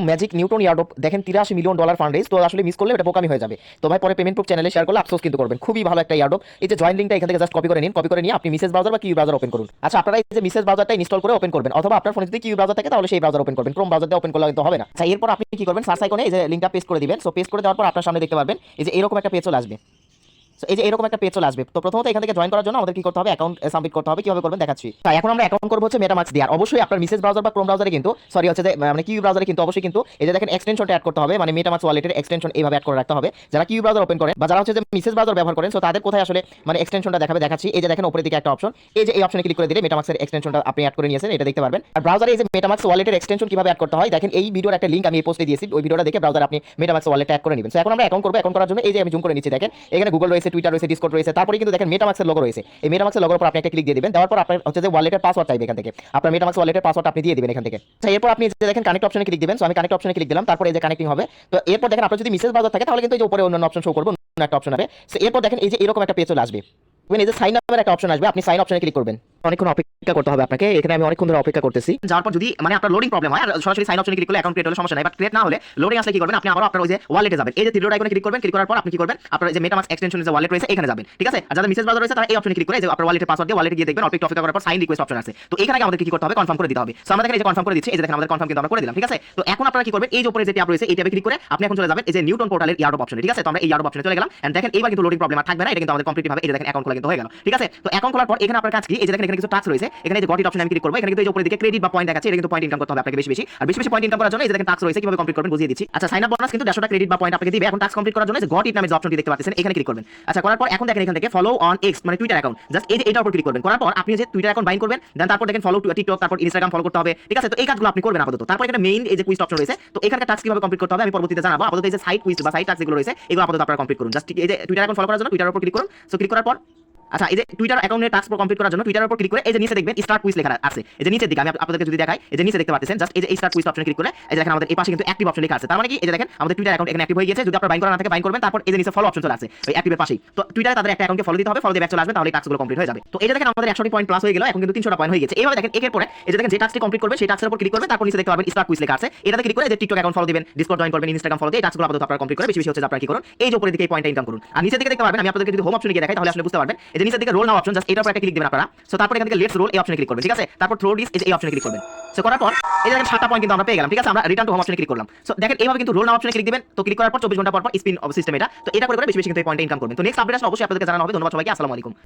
Magic Newton airdrop দেখেন $83 million fund raise, তো আসলে মিস করলে এটা বোকামি হয়ে যাবে। তো ভাই পরে পেমেন্ট প্রুফ চ্যানেলে শেয়ার করলে আফসোস কিন্তু করবেন। খুবই ভালো একটা ইয়ারড্রপ। এই যে জয়েন লিঙ্কটা এখান থেকে জাস্ট কপি করে নিন, কপি করে নিয়ে আপনি মিসেস ব্রাউজার বা কিউ ব্রাউজার ওপেন করুন। আচ্ছা, আপনারা এই যে মিসেস ব্রাউজারটা ইনস্টল করে ওপেন করবেন, অথবা আপনার ফোনে যদি কিউ ব্রাউজার থাকে তাহলে সেই ব্রাউজার ওপেন করবেন, ক্রোম ব্রাউজার দিয়ে ওপেন করলে কিন্তু হবে না। আচ্ছা, এরপর আপনি কি করবেন, সার্চ আইকনে এই যে লিঙ্কটা পেস্ট করে দিবেন। সো পেস্ট করে দেওয়ার পর আপনার সামনে দেখতে পারবেন এই যে এরকম একটা পেজ চলে আসবে। সো এই যে এরকম একটা পেজ চলে আসবে। তো প্রথমত এখান থেকে জয়েন করার জন্য আমাদের কি করতে হবে, অ্যাকাউন্ট সাবমিট করতে হবে। কিভাবে করবেন দেখাচ্ছি। তাই এখন আমরা অ্যাকাউন্ট করব হচ্ছে মেটামাস্ক দিয়ে। আর অবশ্যই আপনার মিসেস ব্রাউজার বা ক্রোম ব্রাউজারে কিন্তু সরি হচ্ছে যে মানে কিউ ব্রাউজারে কিন্তু অবশ্যই কিন্তু এই যে দেখেন এক্সটেনশনটা অ্যাড করতে হবে, মানে মেটামাস্ক ওয়ালেটের এক্সটেনশন এইভাবে অ্যাড করে রাখতে হবে। যারা কিউ ব্রাউজার ওপেন করেন বা যারা হচ্ছে যে মিসেস ব্রাউজার ব্যবহার করেন, সো তাদের কোথায় আসলে মানে এক্সটেনশনটা দেখাবে দেখাচ্ছি। এই যে দেখেন উপরের দিকে একটা অপশন, এই যে এই অপশনে ক্লিক করে দিলে মেটামাস্কের এক্সটেনশনটা আপনি অ্যাড করে নিয়েছেন, এটা দেখতে পারবেন। আর ব্রাউজারে এই যে মেটামাস্ক ওয়ালেটের এক্সটেনশন কিভাবে অ্যাড করতে হয় দেখেন, এই ভিডিওর একটা লিংক আমি এই পোস্টে দিয়েছি, ওই ভিডিওটা দেখে ব্রাউজারে আপনি মেটামাস্ক ওয়ালেট অ্যাড করে নেবেন। সো এখন আমরা অ্যাকাউন্ট করব। অ্যাকাউন্ট করার জন্য এই যে আমি জুম করে নিচ্ছি, দেখেন এখানে গুগল রয়েছে, টুইটার রয়েছে, ডিসকর্ড রয়েছে, তারপরে কিন্তু দেখেন মেটামাস্কের লোগো রয়েছে। এই মেটামাস্কের লোগোর উপর আপনি একটা ক্লিক দিয়ে দিবেন। দেওয়ার পর আপনার হচ্ছে যে ওয়ালেটের পাসওয়ার্ড চাইবে এখান থেকে, আপনার মেটামাস্ক ওয়ালেটের পাসওয়ার্ড আপনি দিয়ে দিবেন এখান থেকে। আচ্ছা, এরপর আপনি যে দেখেন কানেক্ট অপশনে ক্লিক দিবেন। সো আমি কানেক্ট অপশনে ক্লিক দিলাম, তারপর এই যে কানেক্টিং হবে। তো এরপর দেখেন আপনার যদি মিসেস ব্রাউজার থাকে তাহলে কিন্তু এই যে উপরে অন্য অপশন শো করবে, অন্য একটা অপশন হবে। সো এরপর দেখেন এই যে এরকম একটা পেজ চলে আসবে। এই যে সাইন আপের একটা অপশন আসবে, আপনি সাইন অপশনে ক্লিক করবেন। অনেকক্ষণ অপেক্ষা করতে হবে আপনাকে, এখানে আমি অনেকক্ষণ ধরে অপেক্ষা করতেছি। যাওয়ার পর যদি মানে আপনার লোডিং প্রবলেম হয়, আর সরাসরি সাইন অপশনে ক্লিক করলে অ্যাকাউন্ট ক্রিয়েট হলে সমস্যা নাই, বাট ক্রিয়েট না হলে লোডিং আসলে কি করবেন, আপনি আবার আপনার ওই যে ওয়ালেটে যাবেন। এই যে থ্রি ডট আইকনে ক্লিক করবেন, ক্লিক করার পর আপনি কি করবেন, আপনার যে মেটামাস্ক এক্সটেনশনের যে ওয়ালেট রয়েছে এখানে যাবেন, ঠিক আছে। আর যাদের মিসেস ব্রাউজার রয়েছে তারা এই অপশনে ক্লিক করে যে আপনার ওয়ালেটের পাসওয়ার্ড দিয়ে ওয়ালেটে গিয়ে দেখবেন, অপেক্ষা করার পর সাইন রিকোয়েস্ট অপশন আছে। তো এখানে আমাদের কি করতে হবে, কনফার্ম করে দিতে হবে। সো আমরা দেখেন এই যে কনফার্ম করে দিচ্ছি, এই যে দেখেন আমাদের কনফার্ম কিন্তু আমরা করে দিলাম, ঠিক আছে। তো এখন আপনারা কি করবেন, এই যে উপরে যে ট্যাব রয়েছে এই ট্যাবে ক্লিক করে আপনি এখন চলে যাবেন এই যে নিউটন পোর্টালের ইয়ারড্রপ অপশনে, ঠিক আছে। তো আমরা এই ইয়ারড্রপ অপশনে চলে গেলাম, এন্ড দেখেন এইবার কিন্তু লোডিং প্রবলেম আর থাকবে না, এটা কিন্তু আমাদের কমপ্লিট ভাবে এই যে দেখেন অ্যাকাউন্ট খোলা কিন্তু হয়ে গেল, ঠিক আছে। তো অ্যাকাউন্ট খোলার পর এখানে আপনার কাজ কি, এই যে দেখেন এখানে কিছু টাস্ক রয়েছে, এখানে যে গট ইট অপশনে আমি ক্লিক করব। এখানে কিন্তু এই যে উপরের দিকে ক্রেডিট বা পয়েন্ট দেখাচ্ছে, এটা কিন্তু পয়েন্ট ইনকাম করতে হবে আপনাকে বেশি বেশি। আর বেশি বেশি পয়েন্ট ইনকাম করার জন্য এই যে দেখেন টাস্ক রয়েছে, কিভাবে কমপ্লিট করবেন বুঝিয়ে দিচ্ছি। আচ্ছা, সাইন আপ বোনাস কিন্তু 150 ক্রেডিট বা পয়েন্ট আপনাকে দিবে। এখন টাস্ক কমপ্লিট করার জন্য যে গট ইট নামে যে অপশনটি দেখতে পাচ্ছেন এখানে ক্লিক করবেন। আচ্ছা, করার পর এখন দেখেন এখান থেকে ফলো অন এক্স মানে টুইটার অ্যাকাউন্ট, জাস্ট এই যে এটার উপর ক্লিক করবেন। করার পর আপনি যে টুইটার অ্যাকাউন্ট বাইন্ড করবেন, দেন তারপর দেখেন ফলো টিকটক, তারপর ইনস্টাগ্রাম ফলো করতে হবে, ঠিক আছে। তো এই কাজগুলো আপনি করবেন আপাতত। তারপর এখানে মেইন এই যে কুইজ অপশন রয়েছে, তো এখানকার টাস্ক কিভাবে কমপ্লিট করতে হবে আমি পরবর্তীতে জানাবো। আপাতত এই যে সাইট কুইজ বা সাইট টাস্ক যেগুলো রয়েছে এগুলো আপাতত আপনারা কমপ্লিট করুন। জাস্ট এই যে টুইটার অ্যাকাউন্ট ফলো করার জন্য টুইটার উপর ক্লিক করুন। সো ক্লিক করার পর আচ্ছা, এই যে টুইটার অ্যাকাউন্টের টাস্ক কমপ্লিট করার জন্য টুইটারের উপর ক্লিক করে এই যে নিচে দেখবেন স্টার্ট কুইজ লেখা আছে। এই যে নিচের দিকে আমি আপনাদেরকে যদি দেখাই, এই যে নিচে দেখতে পাচ্ছেন জাস্ট এই যে স্টার্ট কুইজ অপশনে ক্লিক করে এই যে দেখেন আমাদের এই পাশে কিন্তু অ্যাক্টিভ অপশন লেখা আছে। তার মানে কি, এই যে দেখেন আমাদের টুইটার অ্যাকাউন্ট এখানে অ্যাক্টিভ হয়ে গেছে। যদি আপনারা বাইন্ড করা না থাকে বাইন্ড করবেন, তারপর এই যে নিচে ফলো অপশন চলে আছে ওই অ্যাক্টিভের পাশেই। তো টুইটারে তাদের একটা অ্যাকাউন্টকে ফলো দিতে হবে, ফলো দিয়ে ব্যাক চলে আসবে, তাহলে এই টাস্কগুলো কমপ্লিট হয়ে যাবে। তো এই যে দেখেন আমাদের 100 পয়েন্ট প্লাস হয়ে গেল, এখন কিন্তু 300 পয়েন্ট হয়ে গেছে। এইভাবে দেখেন একের পরে এই যে দেখেন যে টাস্কটি কমপ্লিট করবে সেই টাস্কের উপর ক্লিক করবেন, তারপর নিচে দেখতে পাবেন স্টার্ট কুইজ লেখা আছে, এটাতে ক্লিক করে এই যে টিকটক অ্যাকাউন্ট ফলো দিবেন, ডিসকর্ড জয়েন করবেন, ইনস্টাগ্রাম ফলো দিয়ে এই টাস্কগুলো আপাতত আপনারা কমপ্লিট করে বেশি বেশি হচ্ছে আপনারা কি করুন, এই যে উপরের দিকে এই পয়েন্টটা ইনকাম করুন। আর নিচের দিকে দেখতে পাবেন আমি আপনাদেরকে যদি হোম অপশনে গিয়ে দেখাই তাহলে আসলে বুঝতে পারবেন, এই যে নিচের দিকে রোল নাও অপশন, জাস্ট এটার উপর একটা ক্লিক দিবেন আপনারা। সো তারপর এখান থেকে লেটস রোল এই অপশনে ক্লিক করবেন, ঠিক আছে। তারপর থ্রো ডিস এই অপশনে ক্লিক করবেন। সো করার পর এই যে দেখেন 7টা পয়েন্ট কিন্তু আমরা পেয়ে গেলাম, ঠিক আছে। আমরা রিটার্ন টু হোম অপশনে ক্লিক করলাম। সো দেখেন এইভাবে কিন্তু রোল নাও অপশনে ক্লিক দিবেন। তো ক্লিক করার পর 24 ঘন্টা পর পর স্পিন সিস্টেম এটা, তো এটা করে বেশি বেশি কিন্তু এই পয়েন্টটা ইনকাম করবেন। তো নেক্সট আপডেট আসলে অবশ্যই আপনাদেরকে জানানো হবে। ধন্যবাদ সবাইকে, আসসালামু আলাইকুম।